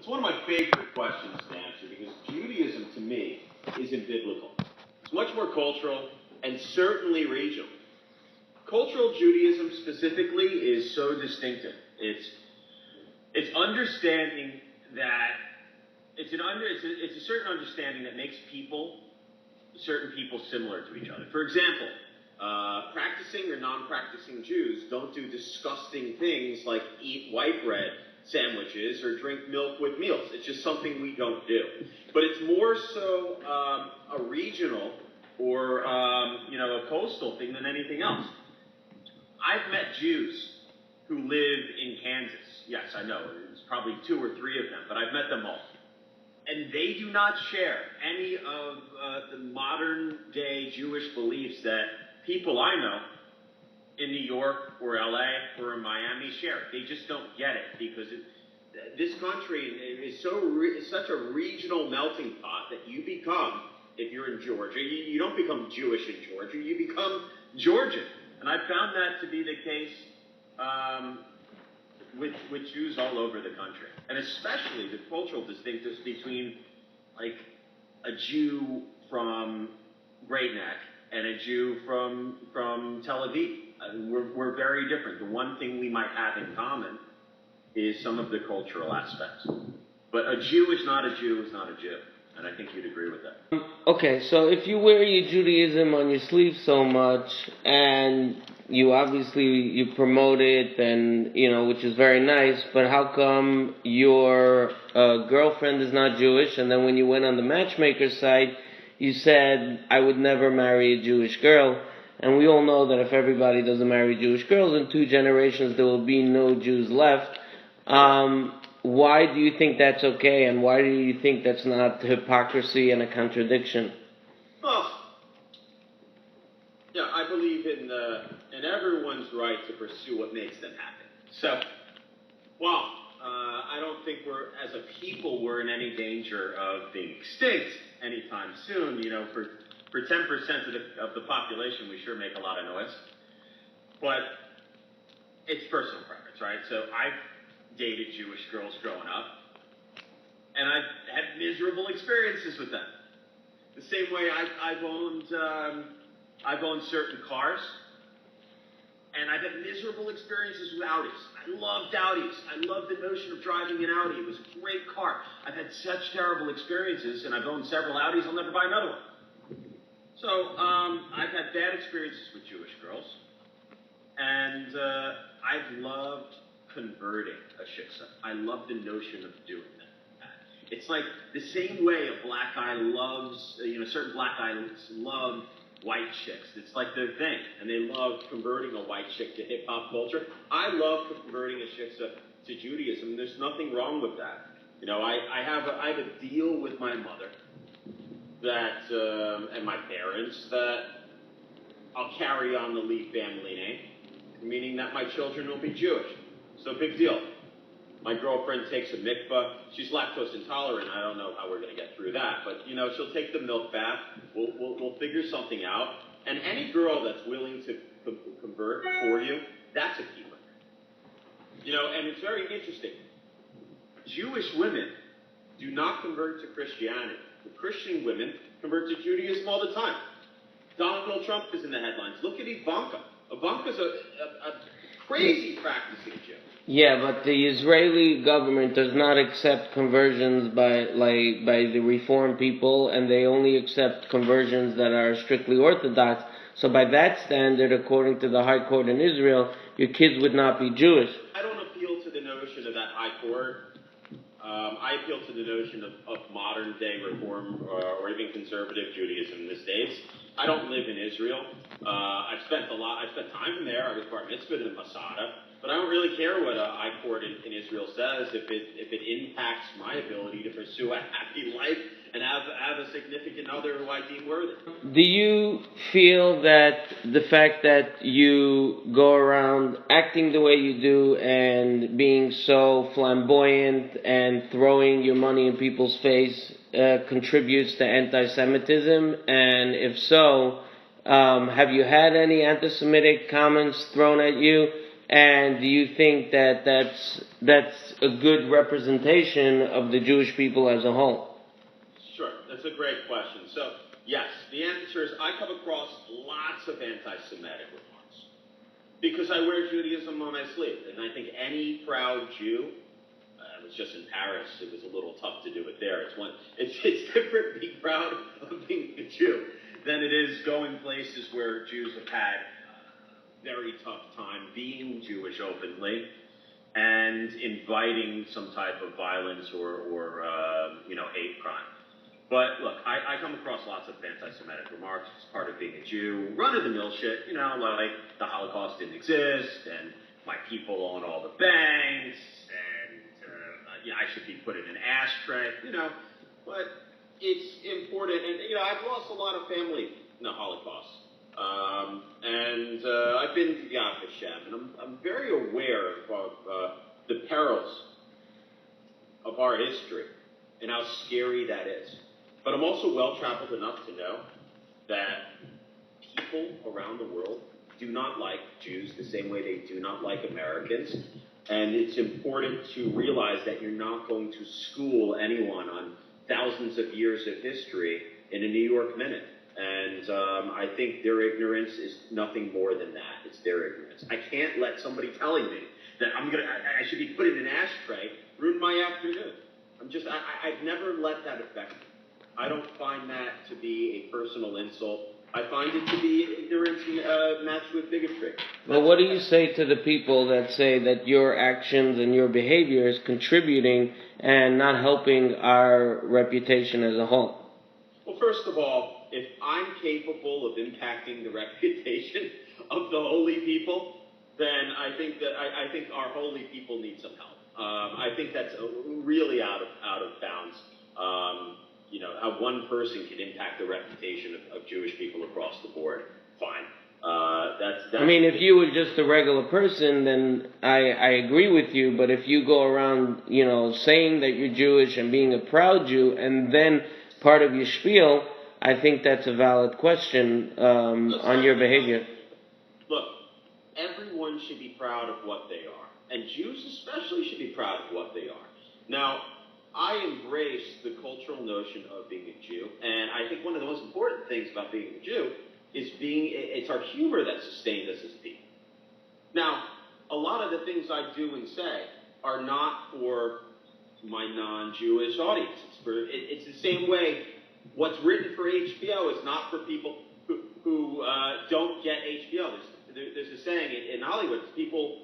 It's one of my favorite questions to answer because Judaism, to me, isn't biblical. It's much more cultural and certainly regional. Cultural Judaism specifically is so distinctive. It's understanding that it's a certain understanding that makes certain people similar to each other. For example, practicing or non-practicing Jews don't do disgusting things like eat white bread sandwiches or drink milk with meals. It's just something we don't do. But it's more so a regional or a coastal thing than anything else. I've met Jews who live in Kansas. Yes, I know, it's probably 2 or 3 of them, but I've met them all. And they do not share any of the modern-day Jewish beliefs that people I know in New York or LA or in Miami share. They just don't get it because this country is such a regional melting pot that you become, if you're in Georgia, you don't become Jewish in Georgia, you become Georgian. And I found that to be the case with Jews all over the country. And especially the cultural distinctives between, like, a Jew from Great Neck and a Jew from Tel Aviv. We're very different. The one thing we might have in common is some of the cultural aspects. But a Jew is not a Jew is not a Jew. And I think you'd agree with that. Okay, so if you wear your Judaism on your sleeve so much, and you promote it, and which is very nice, but how come your girlfriend is not Jewish? And then when you went on the matchmaker site, you said, I would never marry a Jewish girl. And we all know that if everybody doesn't marry Jewish girls, in 2 generations there will be no Jews left. Why do you think that's okay, and why do you think that's not hypocrisy and a contradiction? Well, yeah, I believe in everyone's right to pursue what makes them happy. So, well, I don't think as a people, we're in any danger of being extinct anytime soon. For 10% of the population, we sure make a lot of noise. But it's personal preference, right? So I've dated Jewish girls growing up, and I've had miserable experiences with them. The same way I've owned certain cars, and I've had miserable experiences with Audis. I loved Audis. I loved the notion of driving an Audi. It was a great car. I've had such terrible experiences, and I've owned several Audis. I'll never buy another one. So I've had bad experiences with Jewish girls, and I've loved converting a shiksa. I love the notion of doing that. It's like the same way a black guy loves, certain black guys love white chicks. It's like their thing, and they love converting a white chick to hip-hop culture. I love converting a shiksa to Judaism. There's nothing wrong with that. I have a deal with my mother and my parents that I'll carry on the Lee family name, meaning that my children will be Jewish. So big deal. My girlfriend takes a mikvah. She's lactose intolerant. I don't know how we're going to get through that, but she'll take the milk bath. We'll figure something out. And any girl that's willing to convert for you, that's a keeper. And it's very interesting. Jewish women do not convert to Christianity. The Christian women convert to Judaism all the time. Donald Trump is in the headlines. Look at Ivanka. Ivanka's a crazy practicing Jew. Yeah, but the Israeli government does not accept conversions by the Reform people, and they only accept conversions that are strictly Orthodox. So by that standard, according to the High Court in Israel, your kids would not be Jewish. I don't appeal to the notion of that High Court. I appeal to the notion of modern-day Reform or even conservative Judaism in the States. I don't live in Israel. I've spent time there. I was bar mitzvahed in Masada. But I don't really care what a high court in Israel says if it impacts my ability to pursue a happy life and have a significant other who I deem worthy. Do you feel that the fact that you go around acting the way you do and being so flamboyant and throwing your money in people's face contributes to anti-Semitism? And if so, have you had any anti-Semitic comments thrown at you? And do you think that that's a good representation of the Jewish people as a whole? Sure, that's a great question. So, yes, the answer is I come across lots of anti-Semitic remarks because I wear Judaism on my sleeve. And I think any proud Jew, I was just in Paris, it was a little tough to do it there. It's different being proud of being a Jew than it is going places where Jews have had very tough time being Jewish openly and inviting some type of violence or hate crime. But look, I come across lots of anti-Semitic remarks. It's part of being a Jew. Run-of-the-mill shit, like the Holocaust didn't exist, and my people own all the banks, and I should be put in an ashtray, But it's important, and I've lost a lot of family in the Holocaust. I've been to Yad Vashem, and I'm very aware of the perils of our history and how scary that is. But I'm also well-traveled enough to know that people around the world do not like Jews the same way they do not like Americans. And it's important to realize that you're not going to school anyone on thousands of years of history in a New York minute. And I think their ignorance is nothing more than that. It's their ignorance. I can't let somebody telling me that I should be put in an ashtray ruin my afternoon. I've never let that affect me. I don't find that to be a personal insult. I find it to be ignorance matched with bigotry. Well, what do you say to the people that say that your actions and your behavior is contributing and not helping our reputation as a whole? Well, first of all, if I'm capable of impacting the reputation of the holy people, then I think our holy people need some help. I think that's really out of bounds. How one person can impact the reputation of Jewish people across the board. Fine. That's I mean, if you were just a regular person, then I agree with you. But if you go around, saying that you're Jewish and being a proud Jew, and then part of your spiel, I think that's a valid question on your behavior. Look, everyone should be proud of what they are. And Jews especially should be proud of what they are. Now, I embrace the cultural notion of being a Jew, and I think one of the most important things about being a Jew is it's our humor that sustains us as people. Now, a lot of the things I do and say are not for my non-Jewish audience. It's the same way what's written for HBO is not for people who don't get HBO. There's a saying in Hollywood, people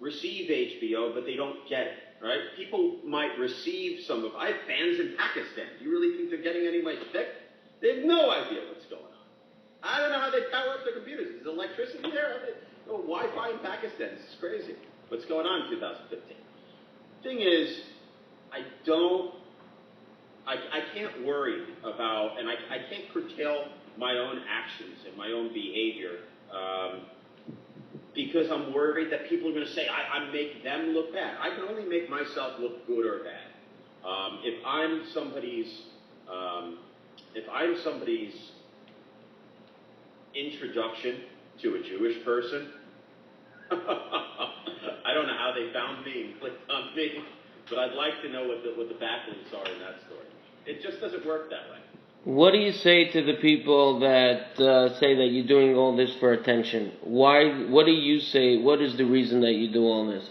receive HBO, but they don't get it, right? People might receive I have fans in Pakistan. Do you really think they're getting any of my shtick? They have no idea what's going on. I don't know how they power up their computers. Is electricity there? Wi-Fi in Pakistan. This is crazy. What's going on in 2015? Thing is, I can't worry about, and I can't curtail my own actions and my own behavior because I'm worried that people are going to say I make them look bad. I can only make myself look good or bad. If I'm somebody's introduction to a Jewish person, I don't know how they found me and clicked on me, but I'd like to know what the backlinks are in that story. It just doesn't work that way. What do you say to the people that say that you're doing all this for attention? Why? What do you say? What is the reason that you do all this?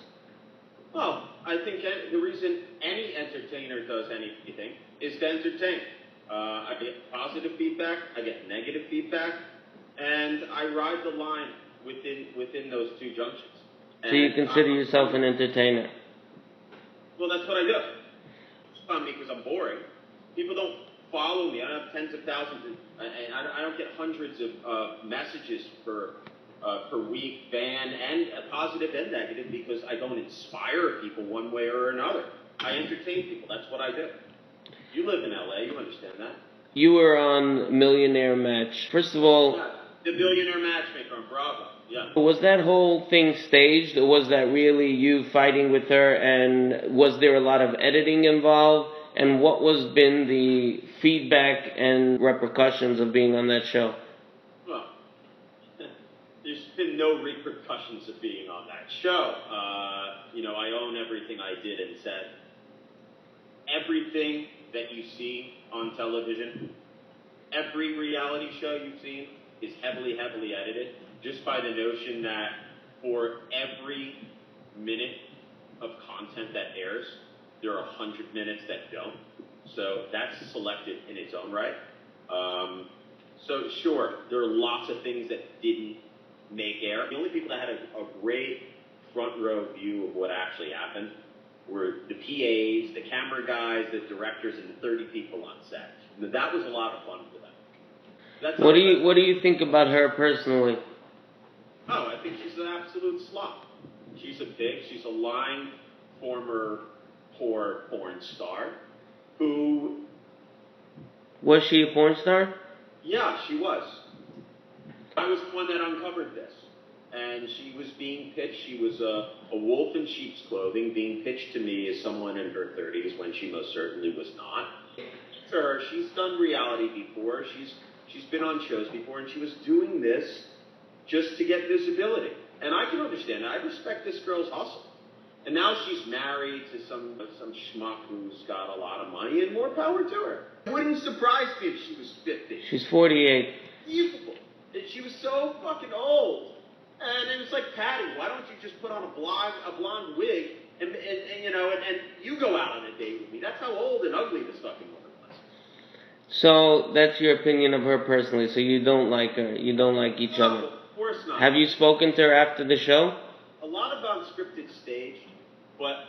Well, I think the reason any entertainer does anything is to entertain. I get positive feedback, I get negative feedback, and I ride the line within those two junctions. So you consider yourself an entertainer? Well, that's what I do. It's fun because I'm boring. People don't follow me. I don't have tens of thousands, and I don't get hundreds of messages per week, and positive and negative, because I don't inspire people one way or another. I entertain people. That's what I do. You live in LA. You understand that. You were on Millionaire Match. First of all, the Billionaire Matchmaker on Bravo. Yeah. Was that whole thing staged, or was that really you fighting with her, and was there a lot of editing involved? And what was been the feedback and repercussions of being on that show? Well, there's been no repercussions of being on that show. I own everything I did and said. Everything that you see on television, every reality show you've seen is heavily, heavily edited, just by the notion that for every minute of content that airs, there are 100 minutes that don't. So that's selected in its own right. So sure, there are lots of things that didn't make air. The only people that had a great front row view of what actually happened were the PAs, the camera guys, the directors, and the 30 people on set. And that was a lot of fun for them. What do you think about her personally? Oh, I think she's an absolute slut. She's a lying former poor porn star who... Was she a porn star? Yeah, she was. I was the one that uncovered this. And she was being pitched, she was a wolf in sheep's clothing, being pitched to me as someone in her 30s when she most certainly was not. For her, she's done reality before, she's been on shows before, and she was doing this just to get visibility. And I can understand that. I respect this girl's hustle. And now she's married to some schmuck who's got a lot of money, and more power to her. It wouldn't surprise me if she was 50. She's 48. Evil. She was so fucking old. And it's like, Patty, why don't you just put on a blonde wig and you go out on a date with me? That's how old and ugly this fucking woman was. So that's your opinion of her personally. So you don't like her. You don't like each other. Of course not. Have you spoken to her after the show? A lot of unscripted stage, but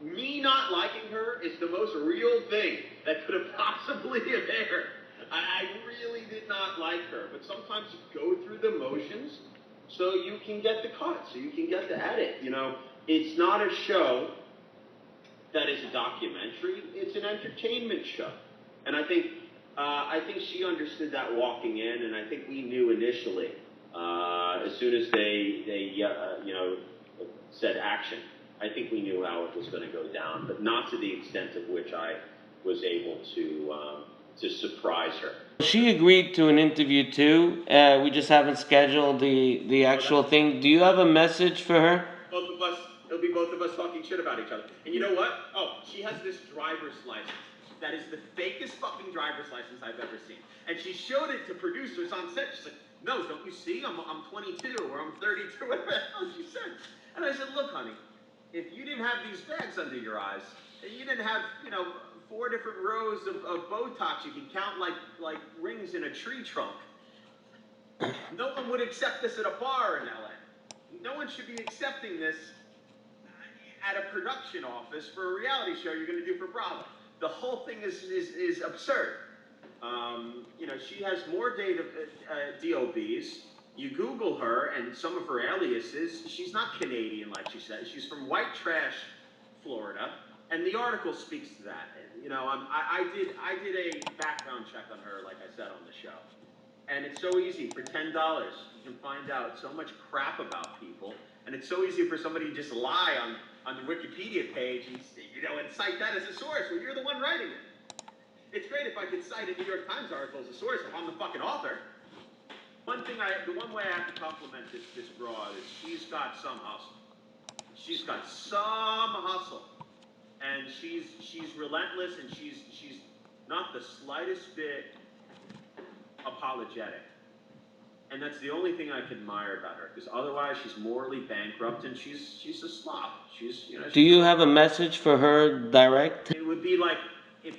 me not liking her is the most real thing that could have possibly have aired. I really did not like her, but sometimes you go through the motions so you can get the cut, so you can get the edit. It's not a show that is a documentary, it's an entertainment show. And I think she understood that walking in, and I think we knew initially, as soon as they said action, I think we knew how it was going to go down, but not to the extent of which I was able to surprise her. She agreed to an interview too. We just haven't scheduled the actual thing. Do you have a message for her? Both of us, it'll be both of us talking shit about each other. And you know what? Oh, she has this driver's license that is the fakest fucking driver's license I've ever seen. And she showed it to producers on set. She's like, no, don't you see? I'm 22 or I'm 32, whatever the hell she said. And I said, look, honey, if you didn't have these bags under your eyes, and you didn't have, 4 different rows of Botox you can count like rings in a tree trunk, no one would accept this at a bar in LA. No one should be accepting this at a production office for a reality show you're going to do for Bravo. The whole thing is absurd. She has more DOBs. You Google her and some of her aliases. She's not Canadian like she said. She's from white trash Florida, and the article speaks to that. I did a background check on her, like I said on the show, and it's so easy. For $10, you can find out so much crap about people, and it's so easy for somebody to just lie on the Wikipedia page and cite that as a source when you're the one writing it. It's great if I could cite a New York Times article as a source if I'm the fucking author. The one way I have to compliment this broad is she's got some hustle. She's got some hustle. And she's relentless, and she's not the slightest bit apologetic. And that's the only thing I can admire about her, because otherwise she's morally bankrupt, and she's a slob. Do you have a message for her direct? It would be like if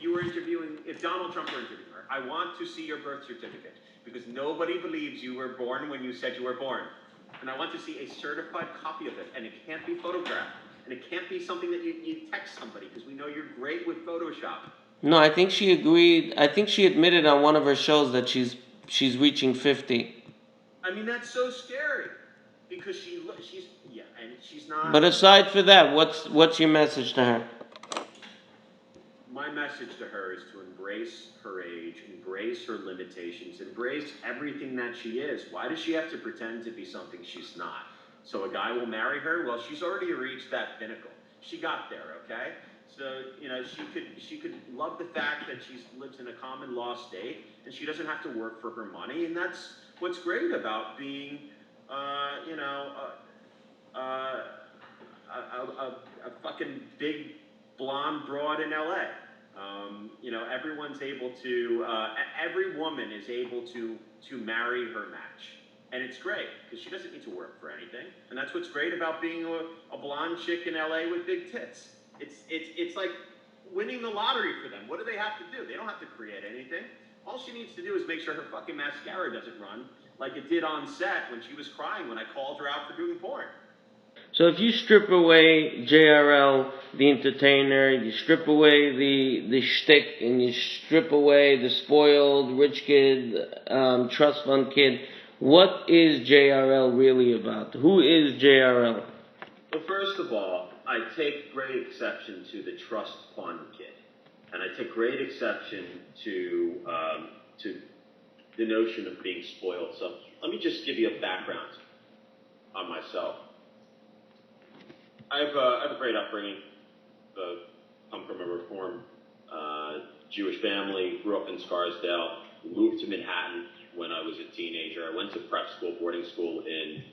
Donald Trump were interviewing her. I want to see your birth certificate, because nobody believes you were born when you said you were born. And I want to see a certified copy of it, and it can't be photographed. And it can't be something that you text somebody, because we know you're great with Photoshop. No, I think she agreed. I think she admitted on one of her shows that she's reaching 50. I mean, that's so scary, because she's not. But aside for that, what's your message to her? My message to her is to embrace her age, embrace her limitations, embrace everything that she is. Why does she have to pretend to be something she's not? So a guy will marry her? Well, she's already reached that pinnacle. She got there, okay? So, she could love the fact that she lives in a common law state, and she doesn't have to work for her money, and that's what's great about being, a fucking big blonde broad in LA. Everyone's able to, every woman is able to marry her match. And it's great, because she doesn't need to work for anything. And that's what's great about being a blonde chick in LA with big tits. It's like winning the lottery for them. What do they have to do? They don't have to create anything. All she needs to do is make sure her fucking mascara doesn't run like it did on set when she was crying when I called her out for doing porn. So if you strip away JRL, the entertainer, you strip away the shtick, and you strip away the spoiled rich kid, trust fund kid, what is JRL really about? Who is JRL? Well, first of all, I take great exception to the trust fund kid, and I take great exception to the notion of being spoiled. So let me just give you a background on myself. I have a great upbringing. Come from a Reform Jewish family. Grew up in Scarsdale. Moved to Manhattan when I was a teenager. I went to prep school, boarding school in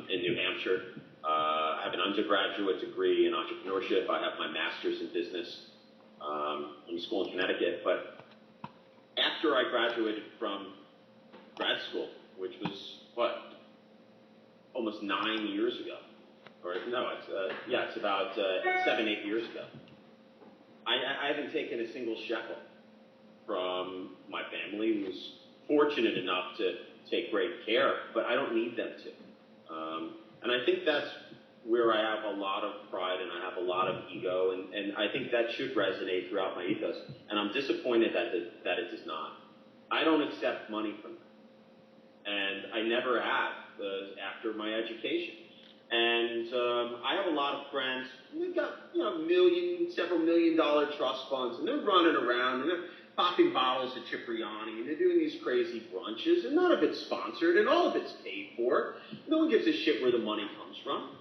New Hampshire. I have an undergraduate degree in entrepreneurship. I have my master's in business from school in Connecticut. But after I graduated from grad school, which was almost 9 years ago. Or no, it's about 7-8 years ago. I haven't taken a single shekel from my family, who's fortunate enough to take great care, but I don't need them to. And I think that's where I have a lot of pride and I have a lot of ego, and I think that should resonate throughout my ethos. And I'm disappointed that it does not. I don't accept money from them, and I never have after my education. And I have a lot of friends. They've got several $1 million trust funds, and they're running around and they're popping bottles of Cipriani, and they're doing these crazy brunches, and none of it's sponsored, and all of it's paid for. No one gives a shit where the money comes from.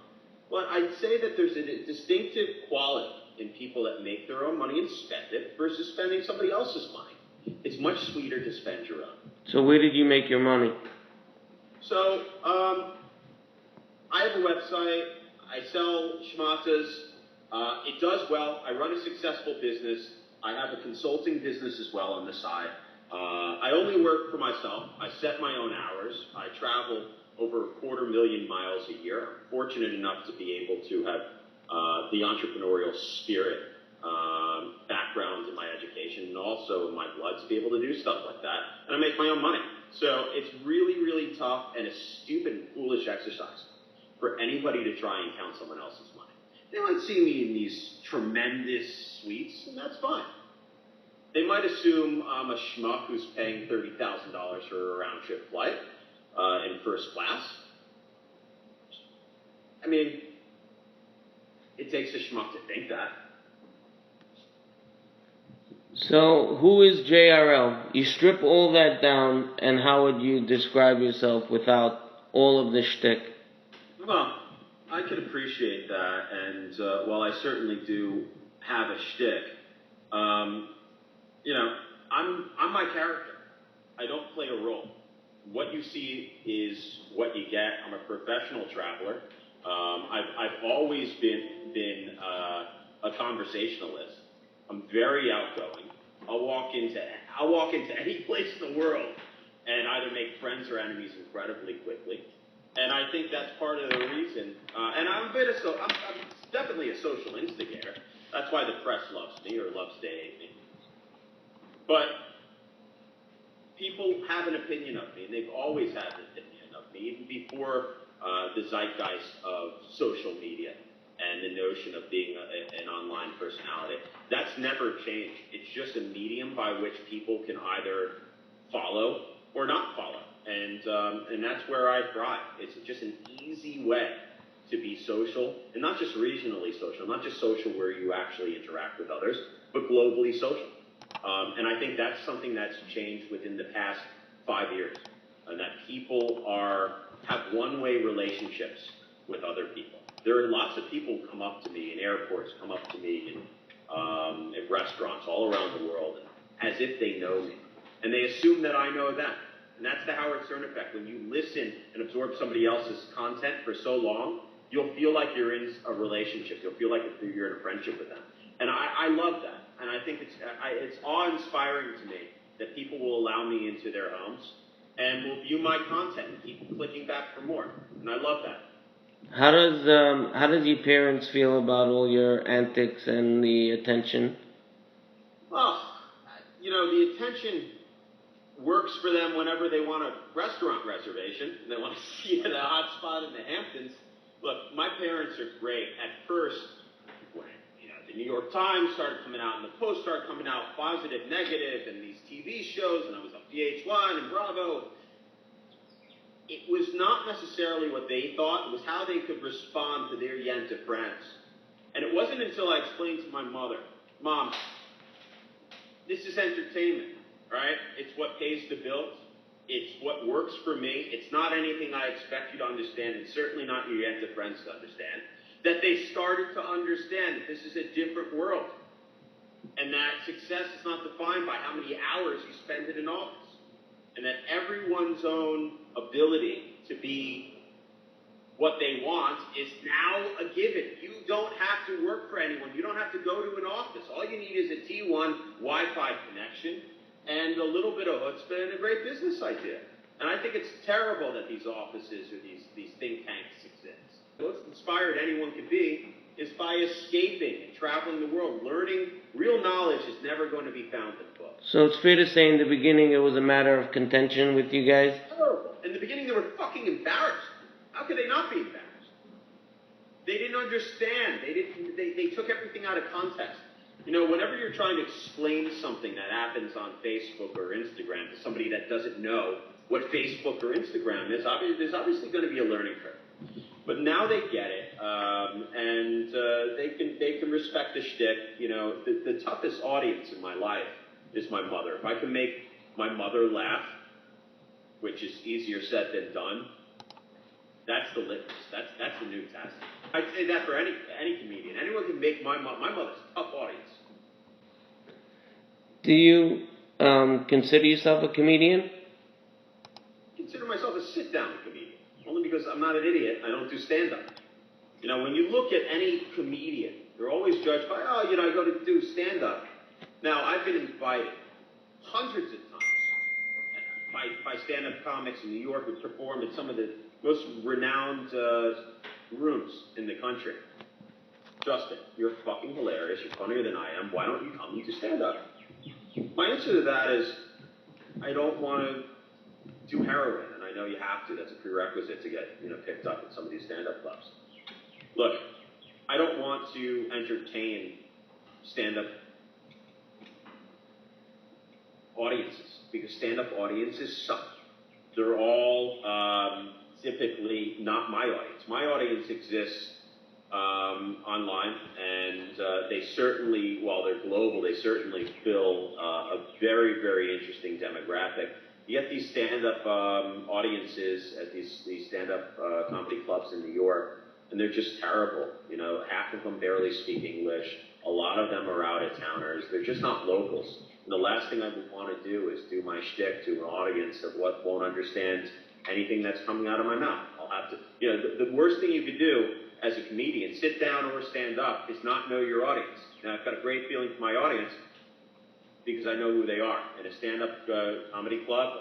But I'd say that there's a distinctive quality in people that make their own money and spend it versus spending somebody else's money. It's much sweeter to spend your own. So where did you make your money? So, I have a website. I sell schmatas. It does well. I run a successful business. I have a consulting business as well on the side. I only work for myself. I set my own hours. I travel over 250,000 miles a year. I'm fortunate enough to be able to have the entrepreneurial spirit background in my education and also in my blood to be able to do stuff like that. And I make my own money. So it's really, really tough and a stupid and foolish exercise for anybody to try and count someone else's money. They might see me in these tremendous suites, and that's fine. They might assume I'm a schmuck who's paying $30,000 for a round-trip flight in first class. I mean, it takes a schmuck to think that. So, who is JRL? You strip all that down, and how would you describe yourself without all of the shtick? Well, I can appreciate that, and while I certainly do have a shtick, I'm my character. I don't play a role. What you see is what you get. I'm a professional traveler. I've always been a conversationalist. I'm very outgoing. I'll walk into any place in the world and either make friends or enemies incredibly quickly. And I think that's part of the reason. And I'm definitely a social instigator. That's why the press loves me or loves to hate me. But people have an opinion of me, and they've always had an opinion of me, even before the zeitgeist of social media and the notion of being an online personality. That's never changed. It's just a medium by which people can either follow or not follow. And that's where I thrive. It's just an easy way to be social, and not just regionally social, not just social where you actually interact with others, but globally social. And I think that's something that's changed within the past 5 years, and that people have one-way relationships with other people. There are lots of people who come up to me in airports, come up to me in restaurants all around the world, as if they know me, and they assume that I know them. And that's the Howard Stern effect. When you listen and absorb somebody else's content for so long, you'll feel like you're in a relationship. You'll feel like you're in a friendship with them. And I love that. And I think it's awe-inspiring to me that people will allow me into their homes and will view my content and keep clicking back for more. And I love that. How does your parents feel about all your antics and the attention? Well, the attention works for them whenever they want a restaurant reservation and they want to see at a hot spot in the Hamptons. Look, my parents are great. At first, when the New York Times started coming out and the Post started coming out, positive, negative, and these TV shows, and I was on VH1 and Bravo, it was not necessarily what they thought. It was how they could respond to their Yenta friends. And it wasn't until I explained to my mother, Mom, this is entertainment, right? It's what pays the bills. It's what works for me. It's not anything I expect you to understand. It's certainly not your Yenta friends to understand. That they started to understand that this is a different world. And that success is not defined by how many hours you spend in an office. And that everyone's own ability to be what they want is now a given. You don't have to work for anyone. You don't have to go to an office. All you need is a T1 Wi-Fi connection and a little bit of chutzpah and a great business idea. And I think it's terrible that these offices or these think tanks exist. The most inspired anyone can be is by escaping and traveling the world. Learning real knowledge is never going to be found in books. So it's fair to say in the beginning it was a matter of contention with you guys? Oh, in the beginning they were fucking embarrassed. How could they not be embarrassed? They didn't understand. They took everything out of context. Whenever you're trying to explain something that happens on Facebook or Instagram to somebody that doesn't know what Facebook or Instagram is, there's obviously going to be a learning curve. But now they get it, and they can respect the shtick. The toughest audience in my life is my mother. If I can make my mother laugh, which is easier said than done, that's the litmus. That's the new test. I'd say that for any comedian. Anyone can make my mother's a tough audience. Do you consider yourself a comedian? I consider myself a sit-down comedian, only because I'm not an idiot. I don't do stand-up. When you look at any comedian, they're always judged by, I go to do stand-up. Now, I've been invited hundreds of times by stand-up comics in New York who performed at some of the most renowned rooms in the country. Justin, you're fucking hilarious. You're funnier than I am. Why don't you come and do stand-up? My answer to that is, I don't want to do heroin, and I know you have to. That's a prerequisite to get picked up at some of these stand-up clubs. Look, I don't want to entertain stand-up audiences because stand-up audiences suck. They're all typically not my audience. My audience exists online, and they certainly, while they're global, they certainly fill a very, very interesting demographic. You get these stand-up audiences at these stand-up comedy clubs in New York, and they're just terrible. Half of them barely speak English. A lot of them are out-of-towners. They're just not locals. And the last thing I would want to do is do my shtick to an audience that won't understand anything that's coming out of my mouth. I'll have to, the worst thing you could do as a comedian, sit down or stand up, is not know your audience. Now, I've got a great feeling for my audience because I know who they are. In a stand-up comedy club,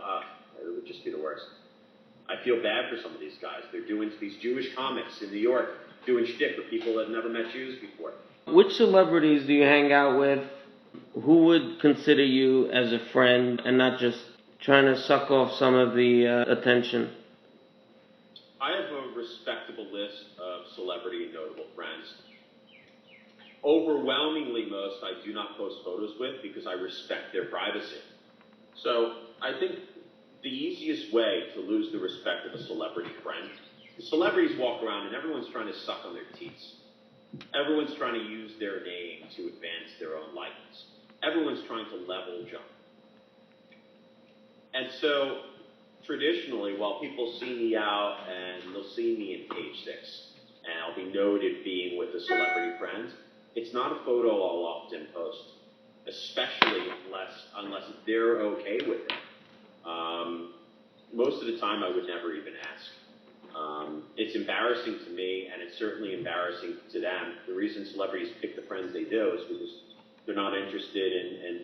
it would just be the worst. I feel bad for some of these guys. They're doing these Jewish comics in New York, doing shtick for people that have never met Jews before. Which celebrities do you hang out with? Who would consider you as a friend and not just trying to suck off some of the attention? I have a respectable list of celebrity and notable friends. Overwhelmingly most I do not post photos with because I respect their privacy. So I think the easiest way to lose the respect of a celebrity friend is celebrities walk around and everyone's trying to suck on their teats. Everyone's trying to use their name to advance their own likeness. Everyone's trying to level jump. And so, traditionally, while people see me out and they'll see me in page 6, and I'll be noted being with a celebrity friend, it's not a photo I'll often post, especially unless they're okay with it. Most of the time, I would never even ask. It's embarrassing to me, and it's certainly embarrassing to them. The reason celebrities pick the friends they do is because they're not interested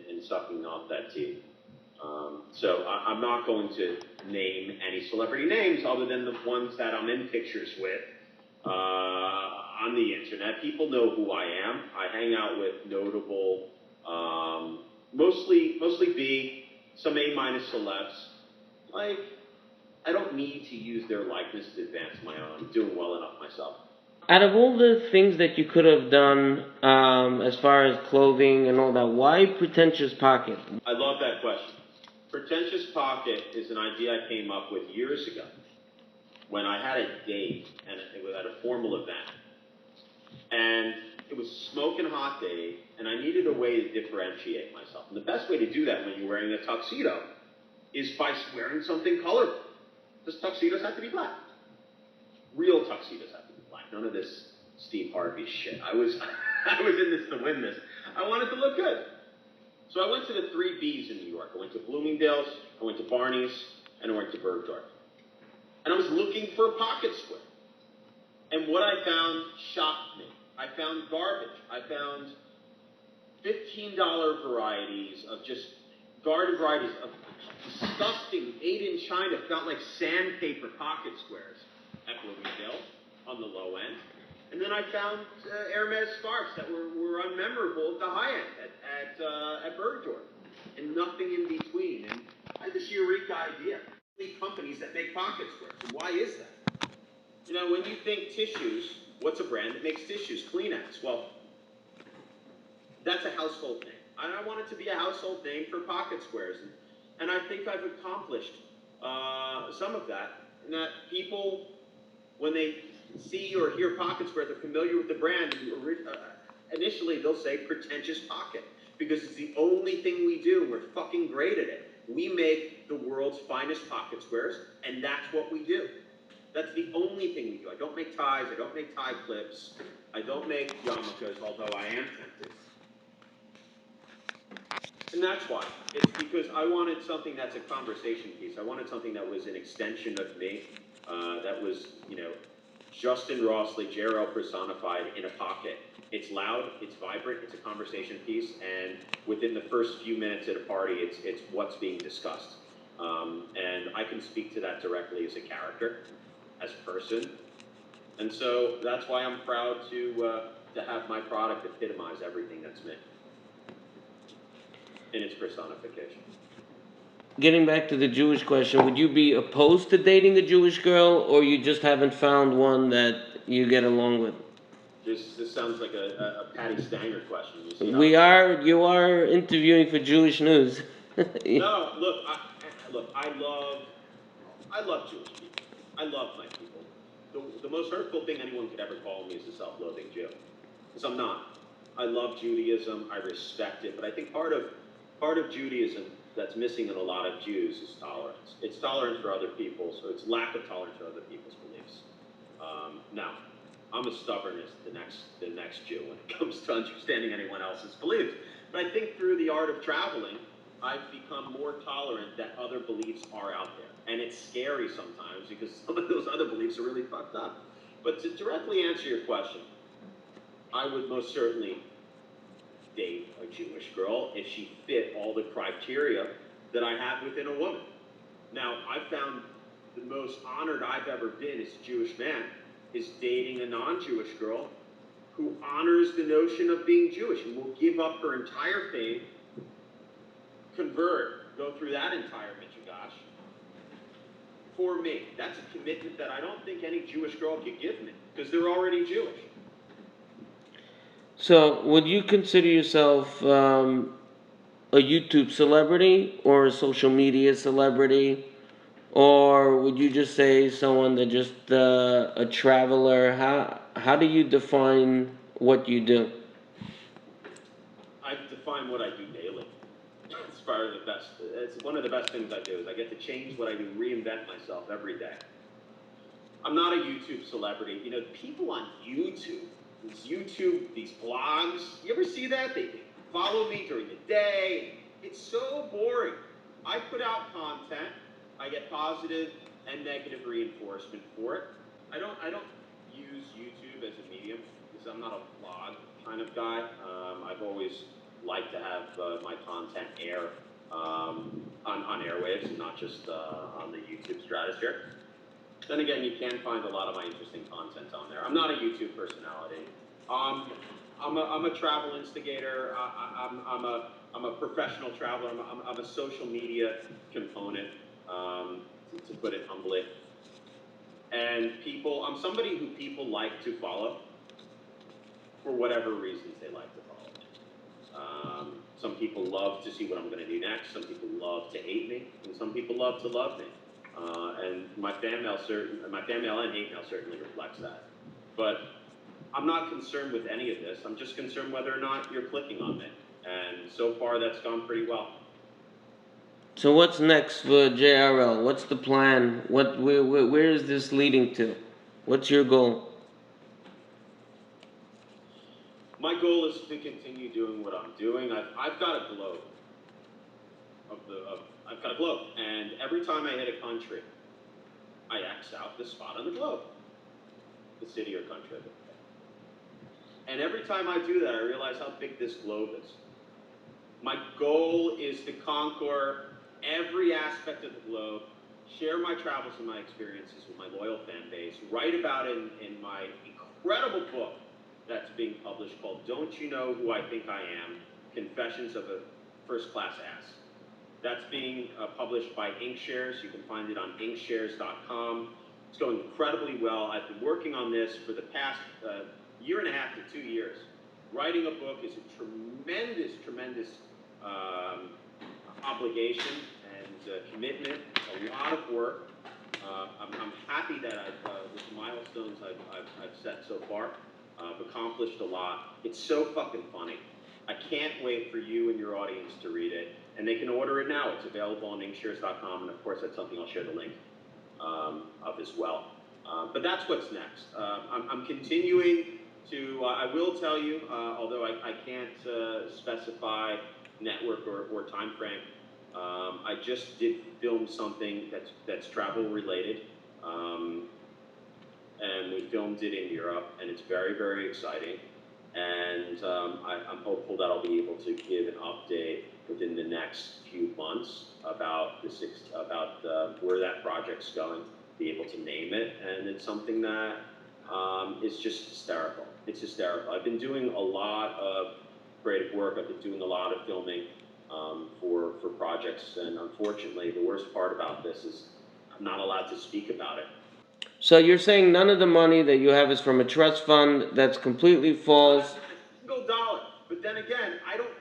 in sucking off that tea. So I'm not going to name any celebrity names other than the ones that I'm in pictures with on the internet. People know who I am. I hang out with notable, mostly B, some A-minus celebs. Like, I don't need to use their likeness to advance my own. I'm doing well enough myself. Out of all the things that you could have done, as far as clothing and all that, why Pretentious Pocket? I love that question. Pretentious Pocket is an idea I came up with years ago when I had a date and it was at a formal event. And it was a smoking hot day, and I needed a way to differentiate myself. And the best way to do that when you're wearing a tuxedo is by wearing something colorful. Because tuxedos have to be black. Real tuxedos have to be black. None of this Steve Harvey shit. I was in this to win this. I wanted to look good. So I went to the 3 B's in New York. I went to Bloomingdale's, I went to Barney's, and I went to Bergdorf. And I was looking for a pocket square. And what I found shocked me. I found garbage. I found $15 varieties of just garden varieties of disgusting, made in China, felt like sandpaper pocket squares at Bloomingdale's on the low end. And then I found Hermes scarves that were unmemorable at the high end at Bergdorf. And nothing in between. And I had this eureka idea. Companies that make pocket squares. And why is that? You know, when you think tissues, what's a brand that makes tissues? Kleenex. Well, that's a household name. And I want it to be a household name for pocket squares. And I think I've accomplished some of that. And that people, when they see or hear pocket square, they're familiar with the brand. Initially, they'll say Pretentious Pocket. Because it's the only thing we do. We're fucking great at it. We make the world's finest pocket squares, and that's what we do. That's the only thing we do. I don't make ties. I don't make tie clips. I don't make yarmulkes, although I am tempted. And that's why. It's because I wanted something that's a conversation piece. I wanted something that was an extension of me, that was, you know, Justin Rossley, JRL personified in a pocket. It's loud, it's vibrant, it's a conversation piece, and within the first few minutes at a party, it's what's being discussed. And I can speak to that directly as a character, as a person. And so that's why I'm proud to have my product epitomize everything that's me in its personification. Getting back to the Jewish question, would you be opposed to dating a Jewish girl, or you just haven't found one that you get along with? This sounds like a Patty Stanger question. You are interviewing for Jewish News. No, look, I love Jewish people. I love my people. The most hurtful thing anyone could ever call me is a self-loathing Jew. Because I'm not. I love Judaism, I respect it, but I think part of Judaism that's missing in a lot of Jews is tolerance. It's tolerance for other people, so it's lack of tolerance for other people's beliefs. Now, I'm as stubborn as the next Jew when it comes to understanding anyone else's beliefs. But I think through the art of traveling, I've become more tolerant that other beliefs are out there. And it's scary sometimes because some of those other beliefs are really fucked up. But to directly answer your question, I would most certainly date a Jewish girl if she fit all the criteria that I have within a woman. Now, I've found the most honored I've ever been as a Jewish man is dating a non-Jewish girl who honors the notion of being Jewish and will give up her entire faith, convert, go through that entire mitzvah for me. That's a commitment that I don't think any Jewish girl could give me because they're already Jewish. So, would you consider yourself a YouTube celebrity or a social media celebrity? Or would you just say someone that just a traveler? How do you define what you do? I define what I do daily. It's part of the best. It's one of the best things I do is I get to change what I do, reinvent myself every day. I'm not a YouTube celebrity. You know, people on YouTube, these blogs. You ever see that? They follow me during the day. It's so boring. I put out content. I get positive and negative reinforcement for it. I don't use YouTube as a medium because I'm not a vlog kind of guy. I've always liked to have my content air on airwaves and not just on the YouTube stratosphere. Then again, you can find a lot of my interesting content on there. I'm not a YouTube personality. Um, I'm a travel instigator. I'm a professional traveler. I'm a social media component, to put it humbly. And I'm somebody who people like to follow for whatever reasons they like to follow. Some people love to see what I'm going to do next. Some people love to hate me, and some people love to love me. And my fan mail and hate mail certainly reflects that. But I'm not concerned with any of this. I'm just concerned whether or not you're clicking on me. And so far, that's gone pretty well. So what's next for JRL? What's the plan? Where is this leading to? What's your goal? My goal is to continue doing what I'm doing. I've got a globe I've got a globe, and every time I hit a country, I X out the spot on the globe, the city or country. And every time I do that, I realize how big this globe is. My goal is to conquer every aspect of the globe, share my travels and my experiences with my loyal fan base, write about it in my incredible book that's being published called Don't You Know Who I Think I Am? Confessions of a First Class Ass. That's being published by Inkshares. You can find it on inkshares.com. It's going incredibly well. I've been working on this for the past year and a half to 2 years. Writing a book is a tremendous obligation and commitment, a lot of work. I'm happy that with the milestones I've set so far, I've accomplished a lot. It's so fucking funny. I can't wait for you and your audience to read it. And they can order it now. It's available on inkshares.com. And of course, that's something I'll share the link of as well. But that's what's next. I'm continuing to, I will tell you, although I can't specify network or time frame, I just did film something that's travel related. And we filmed it in Europe, and it's very exciting. And I'm hopeful that I'll be able to give an update within the next few months about where that project's going, be able to name it, and it's something that is just hysterical. It's hysterical. I've been doing a lot of creative work. I've been doing a lot of filming for projects, and unfortunately, the worst part about this is I'm not allowed to speak about it. So you're saying none of the money that you have is from a trust fund that's completely false? Not a single dollar. But then again,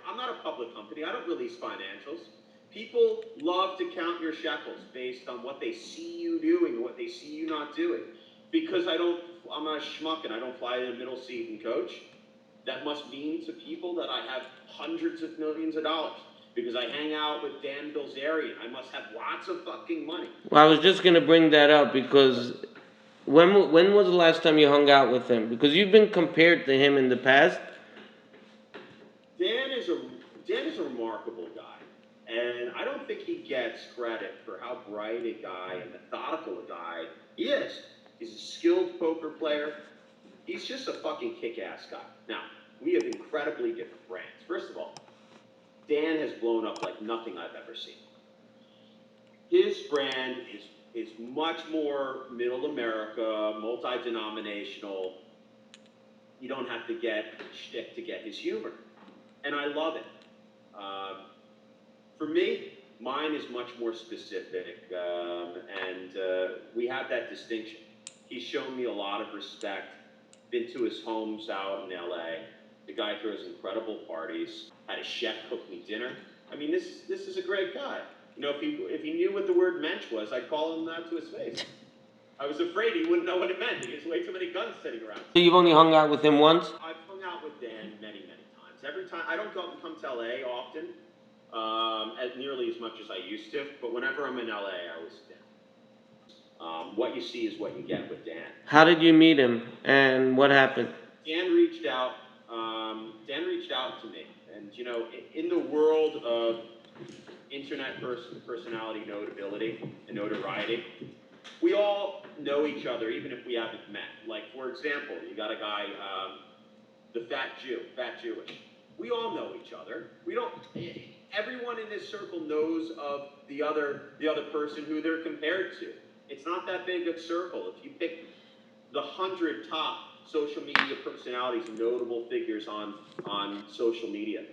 I'm not a public company. I don't release financials. People love to count your shekels based on what they see you doing, what they see you not doing. Because I'm a schmuck and I don't fly in the middle seat and coach. That must mean to people that I have hundreds of millions of dollars. Because I hang out with Dan Bilzerian. I must have lots of fucking money. Well, I was just going to bring that up because when was the last time you hung out with him? Because you've been compared to him in the past. Dan is a remarkable guy, and I don't think he gets credit for how bright a guy and methodical a guy he is. He's a skilled poker player. He's just a fucking kick-ass guy. Now, we have incredibly different brands. First of all, Dan has blown up like nothing I've ever seen. His brand is much more middle America, multi-denominational. You don't have to get shtick to get his humor. And I love it. For me, mine is much more specific, and we have that distinction. He's shown me a lot of respect, been to his homes out in LA. The guy throws incredible parties, had a chef cook me dinner. I mean, this is a great guy. You know, if he knew what the word mensch was, I'd call him that to his face. I was afraid he wouldn't know what it meant. He has way too many guns sitting around. So you've only hung out with him once? I've hung out with Dan many times. Every time, I don't come to LA often, as nearly as much as I used to, but whenever I'm in LA, I always sit down. What you see is what you get with Dan. How did you meet him, and what happened? Dan reached out to me, and you know, in the world of internet personality notability and notoriety, We all know each other, even if we haven't met. Like, for example, you got a guy, the fat Jewish. We all know each other. We don't. Everyone in this circle knows of the other person who they're compared to. It's not that big a circle. If you pick the 100 top social media personalities, notable figures on social media,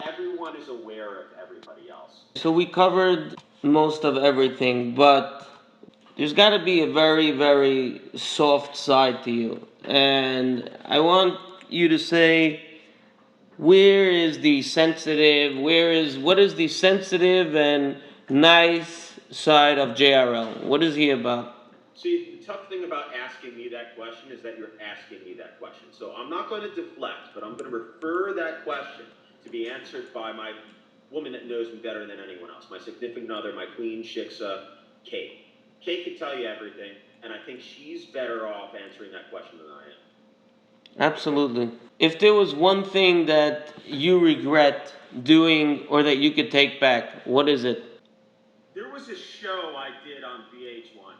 everyone is aware of everybody else. So we covered most of everything, but there's got to be a very, very soft side to you. And I want you to say, what is the sensitive and nice side of JRL? What is he about? See, the tough thing about asking me that question is that you're asking me that question. So I'm not going to deflect, but I'm going to refer that question to be answered by my woman that knows me better than anyone else, my significant other, my queen, Shiksa, Kate. Kate can tell you everything, and I think she's better off answering that question than I am. Absolutely. If there was one thing that you regret doing or that you could take back, what is it? There was a show I did on VH1.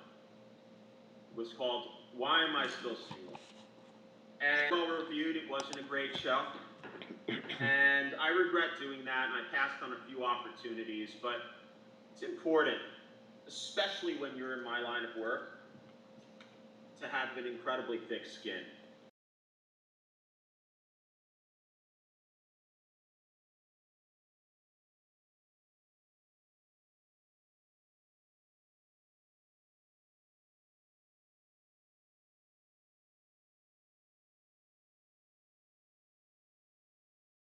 It was called Why Am I Still Single? And well reviewed, it wasn't a great show. And I regret doing that, and I passed on a few opportunities, but it's important, especially when you're in my line of work, to have an incredibly thick skin.